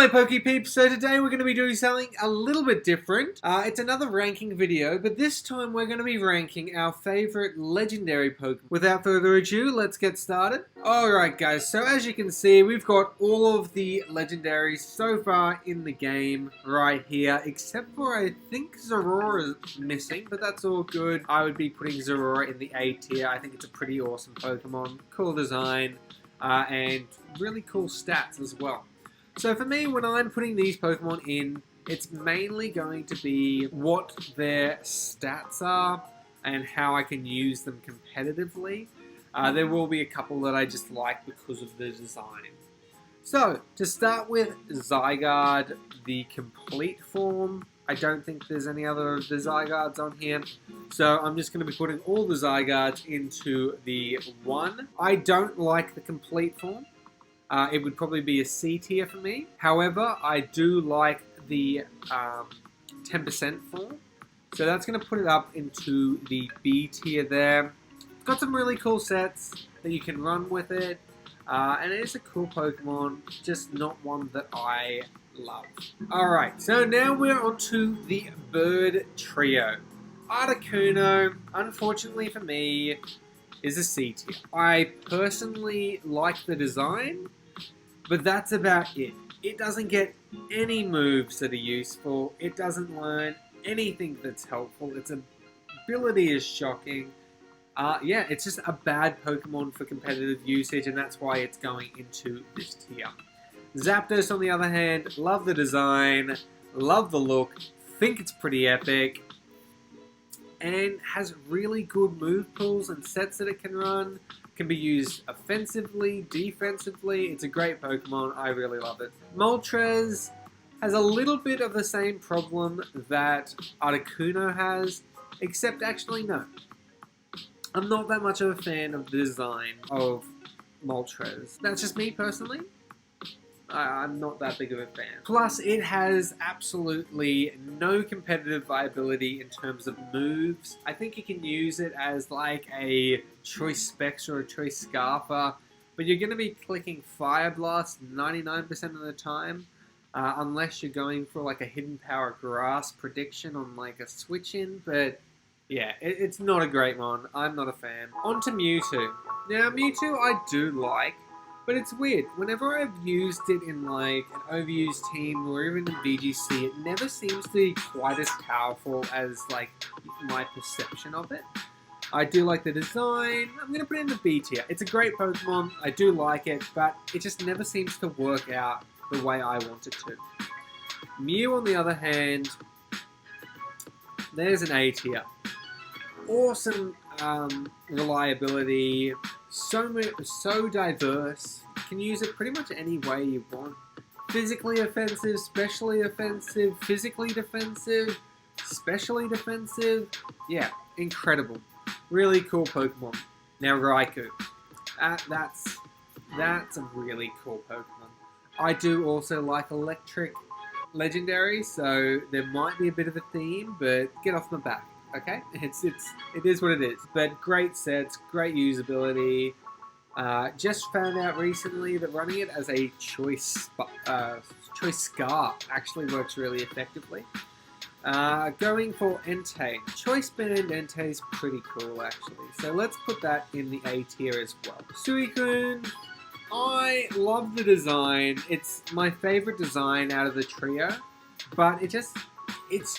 Hi Pokè Peeps, so today we're going to be doing something a little bit different. It's another ranking video, but this time we're going to be ranking our favorite legendary Pokemon. Without further ado, let's get started. Alright guys, so as you can see, we've got all of the legendaries so far in the game right here, except for I think Zorora is missing, but that's all good. I would be putting Zorora in the A tier. I think it's a pretty awesome Pokemon, cool design, and really cool stats as well. So for me, when I'm putting these Pokemon in, it's mainly going to be what their stats are and how I can use them competitively. There will be a couple that I just like because of the design. So, to start with Zygarde, the complete form. I don't think there's any other of the Zygardes on here. So I'm just going to be putting all the Zygardes into the 1. I don't like the complete form. It would probably be a C tier for me. However, I do like the 10% form. So that's going to put it up into the B tier there. It's got some really cool sets that you can run with it. And it is a cool Pokemon, just not one that I love. Alright, so now we're on to the bird trio. Articuno, unfortunately for me, is a C tier. I personally like the design, but that's about it. It doesn't get any moves that are useful. It doesn't learn anything that's helpful. Its ability is shocking. Yeah, it's just a bad Pokemon for competitive usage, and that's why it's going into this tier. Zapdos, on the other hand, love the design, love the look, think it's pretty epic, and has really good move pools and sets that it can run. Can be used offensively, defensively. It's a great Pokemon. I really love it. Moltres has a little bit of the same problem that Articuno has, except actually no. I'm not that much of a fan of the design of Moltres. That's just me personally. I'm not that big of a fan. Plus, it has absolutely no competitive viability in terms of moves. I think you can use it as like a Choice Specs or a Choice Scarfer, but you're going to be clicking Fire Blast 99% of the time, unless you're going for like a Hidden Power Grass prediction on like a switch-in, but yeah, it's not a great one. I'm not a fan. On to Mewtwo. Now, Mewtwo I do like, but it's weird. Whenever I've used it in like an overused team or even in VGC, it never seems to be quite as powerful as like my perception of it. I do like the design. I'm going to put it in the B tier. It's a great Pokemon. I do like it, but it just never seems to work out the way I want it to. Mew, on the other hand, there's an A tier. Awesome reliability, so diverse. You can use it pretty much any way you want. Physically offensive, specially offensive, physically defensive, specially defensive. Yeah, incredible. Really cool Pokemon. Now Raikou. That's a really cool Pokemon. I do also like electric legendaries, so there might be a bit of a theme, but get off my back. Okay, it is what it is. But great sets, great usability. Just found out recently that running it as a Choice Scar actually works really effectively. Going for Entei. Choice Band Entei is pretty cool actually. So let's put that in the A tier as well. Suicune. I love the design. It's my favorite design out of the trio, but it's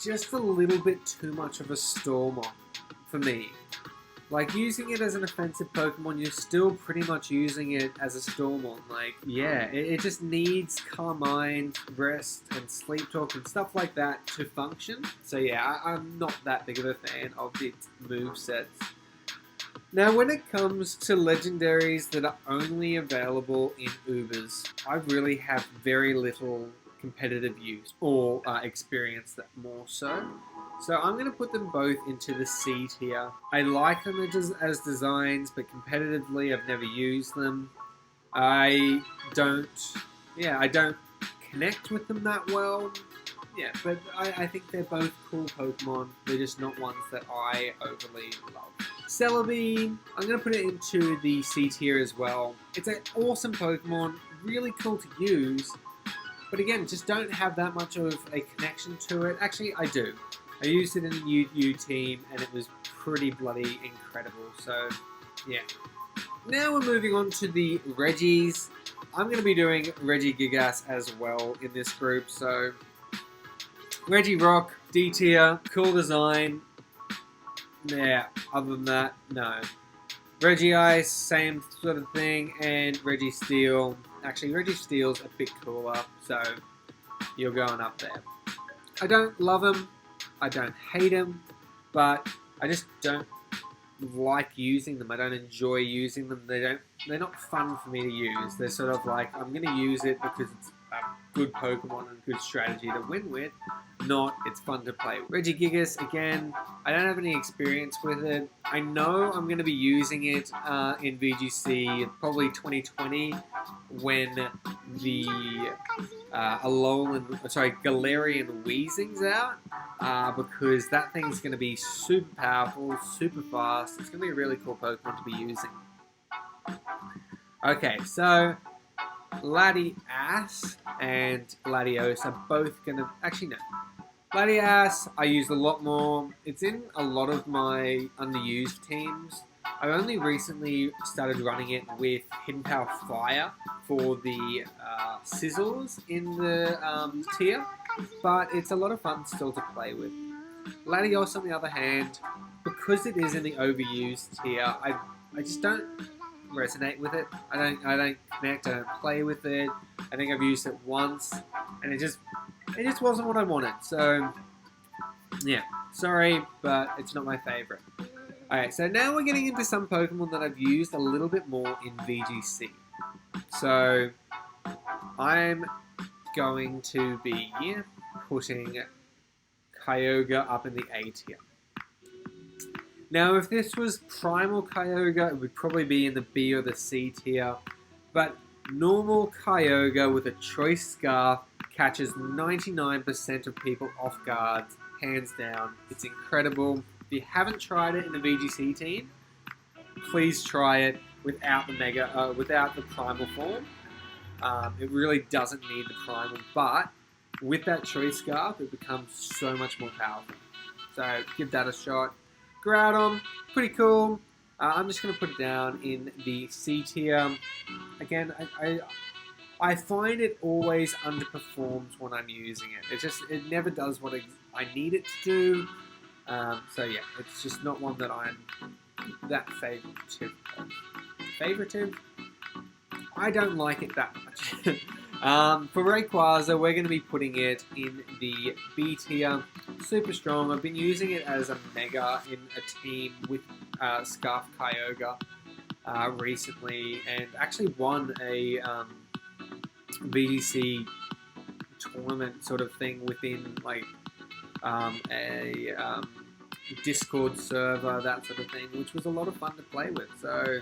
just a little bit too much of a Stormon for me. Like, using it as an offensive Pokemon, you're still pretty much using it as a Stormon. Like, yeah, it just needs Calm Mind, Rest, and Sleep Talk and stuff like that to function. So yeah, I'm not that big of a fan of its movesets. Now, when it comes to legendaries that are only available in Ubers, I really have very little competitive use or experience that more so. So I'm going to put them both into the C tier. I like them as designs, but competitively I've never used them. I don't connect with them that well. Yeah, but I think they're both cool Pokemon. They're just not ones that I overly love. Celebi, I'm going to put it into the C tier as well. It's an awesome Pokemon, really cool to use, But again, just don't have that much of a connection to it. Actually, I do. I used it in the UU team, and it was pretty bloody incredible. So, yeah. Now we're moving on to the Reggies. I'm going to be doing Regigigas as well in this group. So, Regirock, D tier, cool design. Yeah, other than that, no. Regice, same sort of thing, and Registeel. Actually, Registeel's a bit cooler, so you're going up there. I don't love them, I don't hate them, but I just don't like using them. I don't enjoy using them. They're not fun for me to use. They're sort of like, I'm going to use it because it's a good Pokemon and good strategy to win with, not it's fun to play with. Regigigas, again, I don't have any experience with it. I know I'm going to be using it in VGC probably 2020 when the Galarian Weezing's out, because that thing's going to be super powerful, super fast. It's going to be a really cool Pokemon to be using. Okay, so Latias and Latios are both going to... Actually, no. Latias, I use a lot more. It's in a lot of my underused teams. I only recently started running it with Hidden Power Fire for the Sizzles in the tier, but it's a lot of fun still to play with. Latios, on the other hand, because it is in the overused tier, I just don't resonate with it. I don't connect. I don't play with it. I think I've used it once, and it just wasn't what I wanted. So yeah, sorry, but it's not my favorite. Alright, so now we're getting into some Pokemon that I've used a little bit more in VGC. So I'm going to be putting Kyogre up in the A tier. Now, if this was Primal Kyogre, it would probably be in the B or the C tier, but normal Kyogre with a Choice Scarf catches 99% of people off guard, hands down. It's incredible. If you haven't tried it in the VGC team, please try it without the Primal form. It really doesn't need the Primal, but with that Choice Scarf, it becomes so much more powerful. So give that a shot. Groudon, pretty cool. I'm just going to put it down in the C tier. Again, I find it always underperforms when I'm using it. It never does what I need it to do. So yeah, it's just not one that I'm that favoritive of. Favoritive? I don't like it that much. For Rayquaza, we're going to be putting it in the B tier. Super strong. I've been using it as a Mega in a team with Scarf Kyogre recently, and actually won a VGC tournament sort of thing within like a Discord server, that sort of thing, which was a lot of fun to play with. So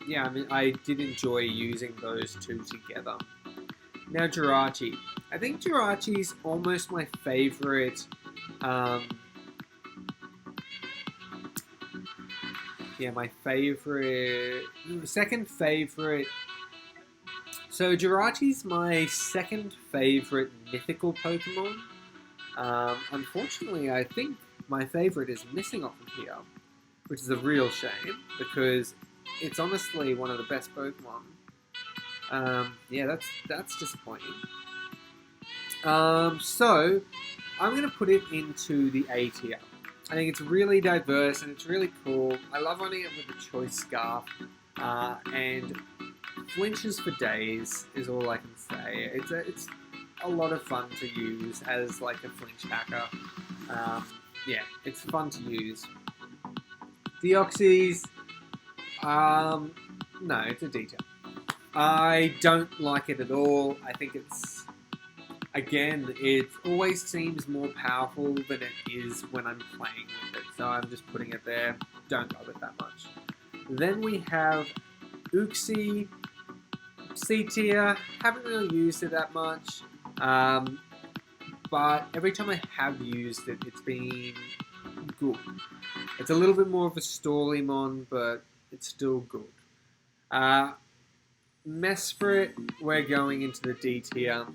yeah, I mean, I did enjoy using those two together. Now Jirachi. I think Jirachi's almost my favorite. Yeah, my favorite, second favorite. So Jirachi's my second favorite mythical Pokemon. Unfortunately, I think my favorite is missing off of here, which is a real shame because it's honestly one of the best Pokemon. Yeah, that's disappointing. So I'm going to put it into the A tier. I think it's really diverse and it's really cool. I love running it with a Choice Scarf, and flinches for days is all I can say. It's a lot of fun to use as like a flinch hacker. Yeah, it's fun to use. Deoxys, no, it's a D tier. I don't like it at all. I think it's, again, it always seems more powerful than it is when I'm playing with it. So I'm just putting it there. Don't love it that much. Then we have Uxie, C tier. Haven't really used it that much. But every time I have used it, it's been good. It's a little bit more of a Storymon, but it's still good. Mesprit, we're going into the D tier.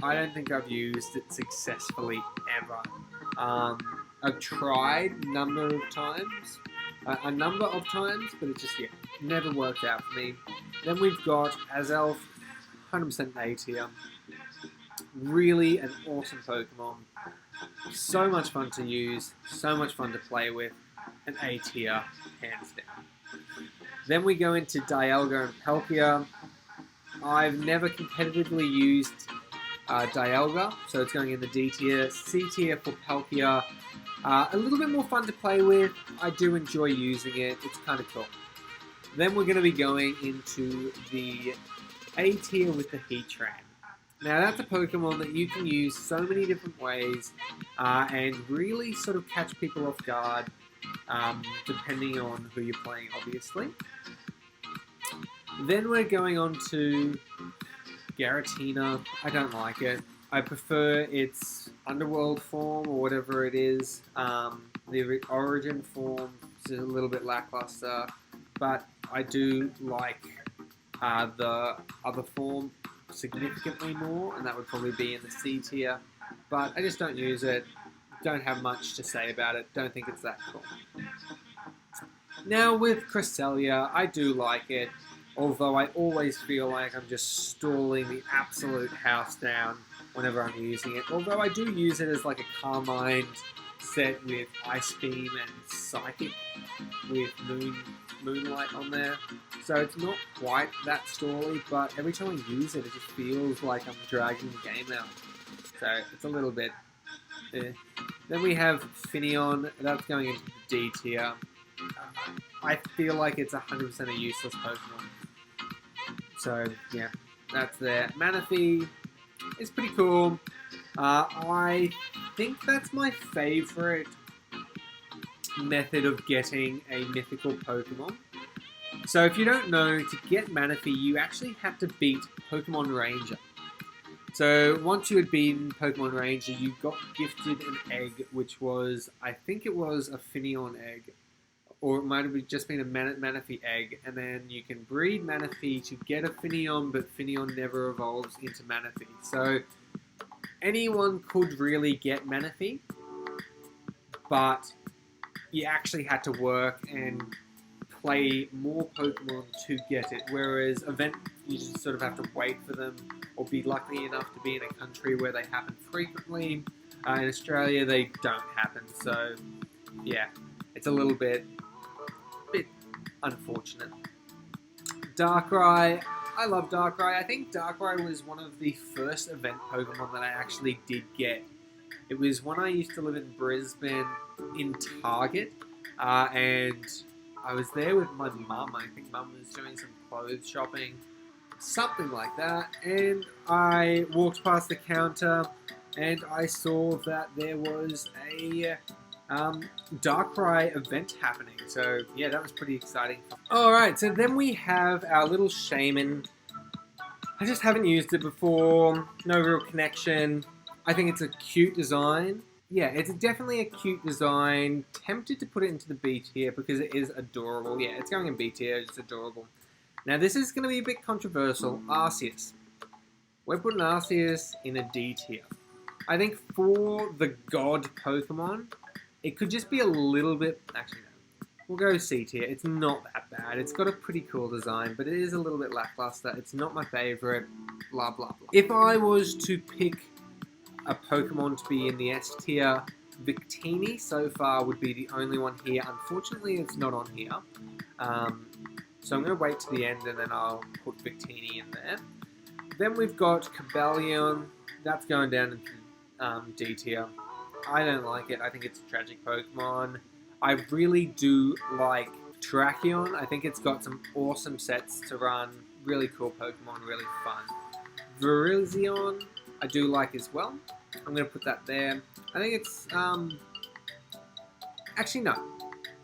I don't think I've used it successfully ever. I've tried a number of times, but it just, yeah, never worked out for me. Then we've got Azelf, 100% A tier. Really an awesome Pokemon. So much fun to use, so much fun to play with. An A tier, hands down. Then we go into Dialga and Palkia. I've never competitively used Dialga, so it's going in the D tier. C tier for Palkia. A little bit more fun to play with. I do enjoy using it. It's kind of cool. Then we're going to be going into the A tier with the Heatran. Now that's a Pokemon that you can use so many different ways and really sort of catch people off guard, depending on who you're playing, obviously. Then we're going on to Garatina. I don't like it. I prefer its Underworld form or whatever it is. The Origin form is a little bit lackluster, but I do like the other form significantly more, and that would probably be in the C tier. But I just don't use it. Don't have much to say about it. Don't think it's that cool. Now with Cresselia, I do like it. Although I always feel like I'm just stalling the absolute house down whenever I'm using it. Although I do use it as like a Carmine set with Ice Beam and Psychic with Moonlight on there. So it's not quite that stally, but every time I use it, it just feels like I'm dragging the game out. So it's a little bit eh. Then we have Finneon. That's going into the D tier. I feel like it's 100% a useless Pokemon. So, yeah, that's there. Manaphy is pretty cool. I think that's my favorite method of getting a mythical Pokemon. So if you don't know, to get Manaphy, you actually have to beat Pokemon Ranger. So once you had beaten Pokemon Ranger, you got gifted an egg, which was, I think it was a Finneon egg. Or it might have just been a Manaphy egg, and then you can breed Manaphy to get a Finneon, but Finneon never evolves into Manaphy. So anyone could really get Manaphy, but you actually had to work and play more Pokemon to get it. Whereas event, you just sort of have to wait for them, or be lucky enough to be in a country where they happen frequently. In Australia, they don't happen. So yeah, it's a little bit unfortunate. Darkrai. I love Darkrai. I think Darkrai was one of the first event Pokemon that I actually did get. It was when I used to live in Brisbane in Target, and I was there with my mum. I think mum was doing some clothes shopping, something like that, and I walked past the counter and I saw that there was a Darkrai event happening. So yeah, that was pretty exciting. Alright, so then we have our little Shaman. I just haven't used it before, no real connection. I think it's a cute design. Yeah, it's definitely a cute design. Tempted to put it into the B tier because it is adorable. Yeah, it's going in B tier, it's adorable. Now this is going to be a bit controversial. Arceus. We're putting Arceus in a D tier. I think for the god Pokemon, it could just be a little bit... Actually, no. We'll go C tier. It's not that bad. It's got a pretty cool design, but it is a little bit lackluster. It's not my favorite. Blah, blah, blah. If I was to pick a Pokemon to be in the S tier, Victini so far would be the only one here. Unfortunately, it's not on here. So I'm going to wait to the end and then I'll put Victini in there. Then we've got Cobalion. That's going down into D tier. I don't like it. I think it's a tragic Pokemon. I really do like Terrakion. I think it's got some awesome sets to run. Really cool Pokemon, really fun. Virizion, I do like as well. I'm going to put that there. I think it's... Actually, no.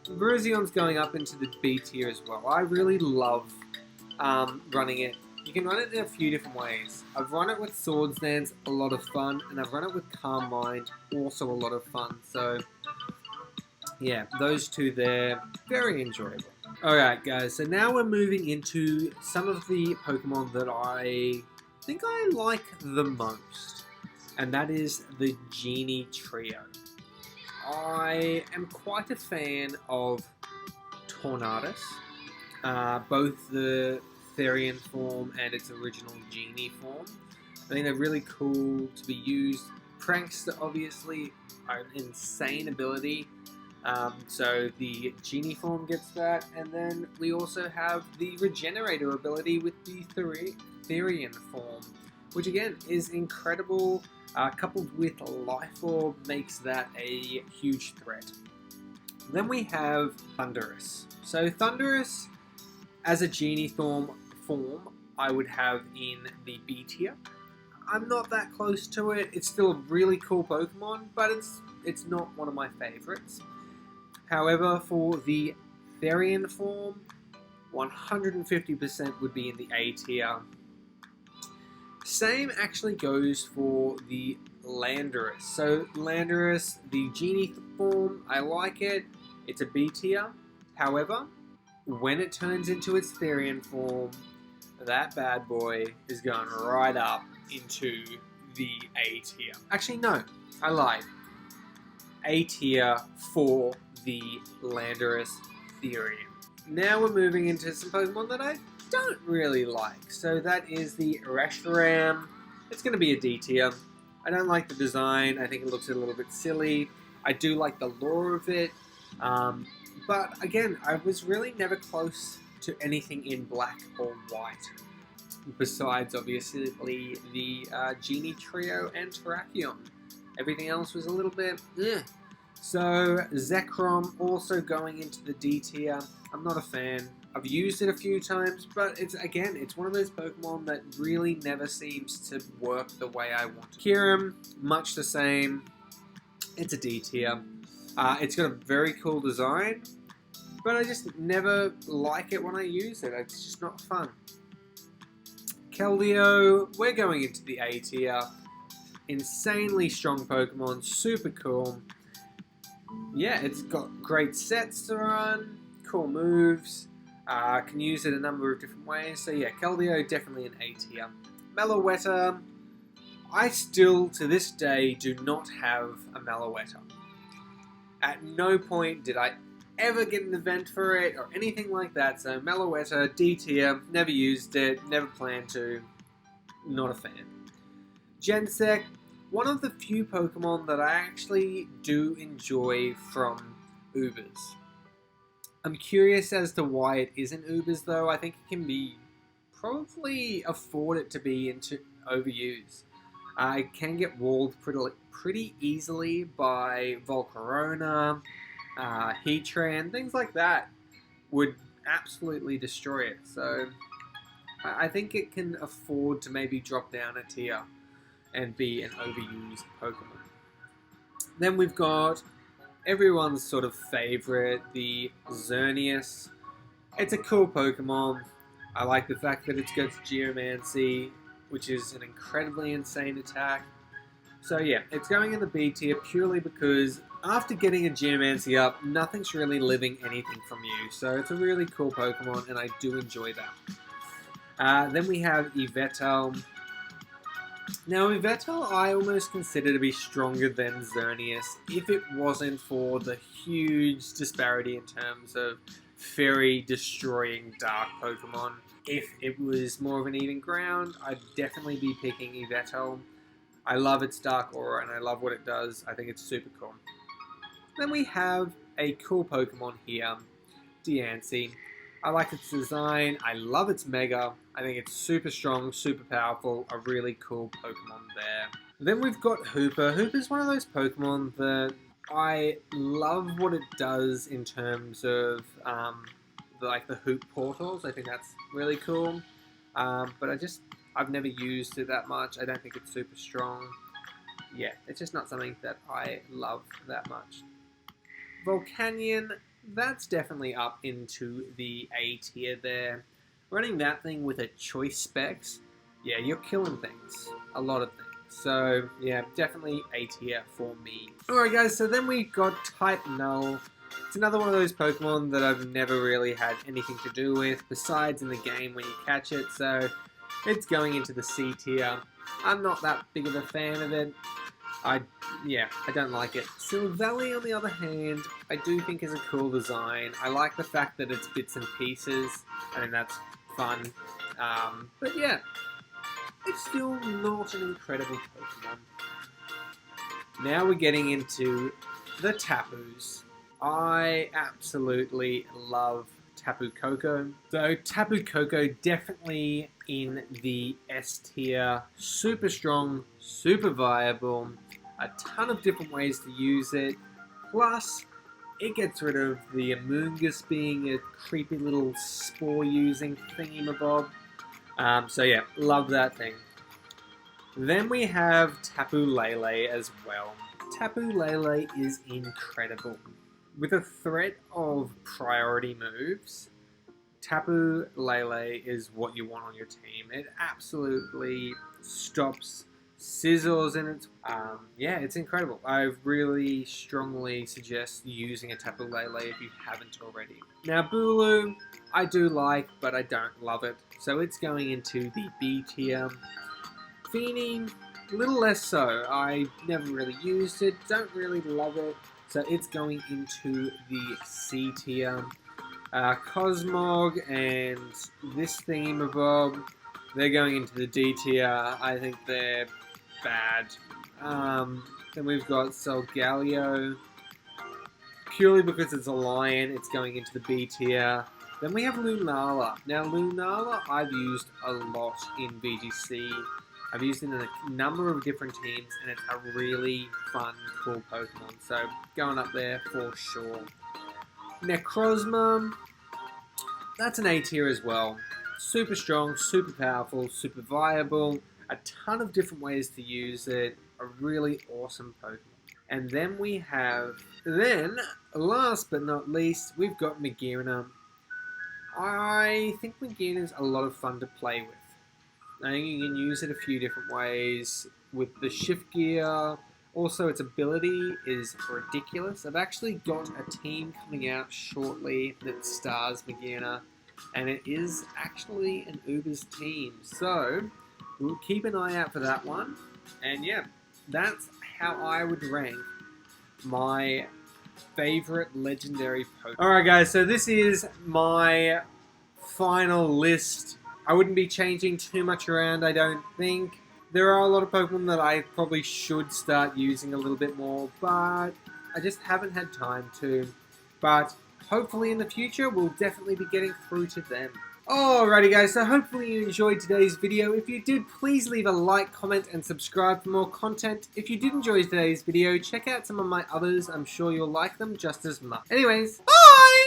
Virizion's going up into the B tier as well. I really love running it. You can run it in a few different ways. I've run it with Swords Dance, a lot of fun, and I've run it with Calm Mind, also a lot of fun. So, yeah, those two there, very enjoyable. Alright guys, so now we're moving into some of the Pokemon that I think I like the most. And that is the Genie Trio. I am quite a fan of Tornadus, both the Therian form and its original Genie form. I think they're really cool to be used. Prankster obviously are an insane ability. So the Genie form gets that, and then we also have the Regenerator ability with the Therian form, which again is incredible, coupled with Life Orb makes that a huge threat. Then we have Thundurus. So Thundurus, as a Genie form, I would have in the B tier. I'm not that close to it. It's still a really cool Pokemon, but it's not one of my favorites. However, for the Therian form, 150% would be in the A tier. Same actually goes for the Landorus. So Landorus, the Genie form, I like it. It's a B tier. However, when it turns into its Therian form, that bad boy is going right up into the A tier. Actually, no, I lied. A tier for the Landorus Therian. Now we're moving into some Pokemon that I don't really like. So that is the Reshiram. It's going to be a D tier. I don't like the design. I think it looks a little bit silly. I do like the lore of it. But again, I was really never close to anything in black or white. Besides, obviously, the Genie Trio and Terrakion. Everything else was a little bit, eh. So, Zekrom also going into the D tier. I'm not a fan. I've used it a few times, but it's one of those Pokemon that really never seems to work the way I want. Kyurem, much the same. It's a D tier. It's got a very cool design, but I just never like it when I use it. It's just not fun. Keldeo, we're going into the A tier. Insanely strong Pokemon, super cool. Yeah, it's got great sets to run, cool moves, can use it a number of different ways. So yeah, Keldeo definitely an A tier. Meloetta, I still to this day do not have a Meloetta. At no point did I ever get an event for it or anything like that, so Meloetta, D tier, never used it, never planned to, not a fan. Genesect, one of the few Pokemon that I actually do enjoy from Ubers. I'm curious as to why it isn't Ubers though. I think it can be, probably afford it to be overused. It can get walled pretty easily by Volcarona, Heatran, things like that would absolutely destroy it. So I think it can afford to maybe drop down a tier and be an overused Pokemon. Then we've got everyone's sort of favorite, the Xerneas. It's a cool Pokemon. I like the fact that it's got Geomancy, which is an incredibly insane attack. So yeah, it's going in the B tier purely because after getting a Geomancy up, nothing's really living anything from you. So it's a really cool Pokemon, and I do enjoy that. Then we have Yveltal. Now, Yveltal I almost consider to be stronger than Xerneas if it wasn't for the huge disparity in terms of fairy-destroying dark Pokemon. If it was more of an even ground, I'd definitely be picking Yveltal. I love its dark aura and I love what it does. I think it's super cool. Then we have a cool Pokemon here, Diancie. I like its design, I love its Mega, I think it's super strong, super powerful, a really cool Pokemon there. Then we've got Hooper. Hooper's one of those Pokemon that I love what it does in terms of like the Hoop portals. I think that's really cool, but I've never used it that much. I don't think it's super strong. Yeah, it's just not something that I love that much. Volcanion, that's definitely up into the A tier there. Running that thing with a choice specs, yeah, you're killing things. A lot of things. So, yeah, definitely A tier for me. Alright guys, so then we got Type Null. It's another one of those Pokemon that I've never really had anything to do with, besides in the game when you catch it, so it's going into the C tier. I'm not that big of a fan of it. I don't like it. Silvally, on the other hand, I do think is a cool design. I like the fact that it's bits and pieces. I think that's fun. But yeah, it's still not an incredible Pokemon. Now we're getting into the Tapus. I absolutely love Tapu Koko. So Tapu Koko definitely in the S tier. Super strong, super viable. A ton of different ways to use it. Plus, it gets rid of the Amoonguss being a creepy little spore-using thingamabob. So yeah, love that thing. Then we have Tapu Lele as well. Tapu Lele is incredible. With a threat of priority moves, Tapu Lele is what you want on your team. It absolutely stops Scizors in its... yeah, it's incredible. I really strongly suggest using a Tapu Lele if you haven't already. Now, Bulu, I do like, but I don't love it. So it's going into the B tier. Feeny, a little less so. I never really used it, don't really love it. So it's going into the C tier. Cosmog and this thingamabob, they're going into the D tier. I think they're bad. Then we've got Solgaleo. Purely because it's a lion, it's going into the B tier. Then we have Lunala. Now Lunala I've used a lot in VGC. I've used it in a number of different teams, and it's a really fun, cool Pokemon. So, going up there for sure. Necrozma, that's an A tier as well. Super strong, super powerful, super viable. A ton of different ways to use it. A really awesome Pokemon. And then we have... last but not least, we've got Magearna. I think Magearna's a lot of fun to play with. I think you can use it a few different ways with the shift gear. Also, its ability is ridiculous. I've actually got a team coming out shortly that stars Magearna, and it is actually an Uber's team. So, we'll keep an eye out for that one. And yeah, that's how I would rank my favorite legendary Pokemon. Alright guys, so this is my final list. I wouldn't be changing too much around, I don't think. There are a lot of Pokemon that I probably should start using a little bit more, but I just haven't had time to. But hopefully in the future, we'll definitely be getting through to them. Alrighty guys, so hopefully you enjoyed today's video. If you did, please leave a like, comment, and subscribe for more content. If you did enjoy today's video, check out some of my others. I'm sure you'll like them just as much. Anyways, bye!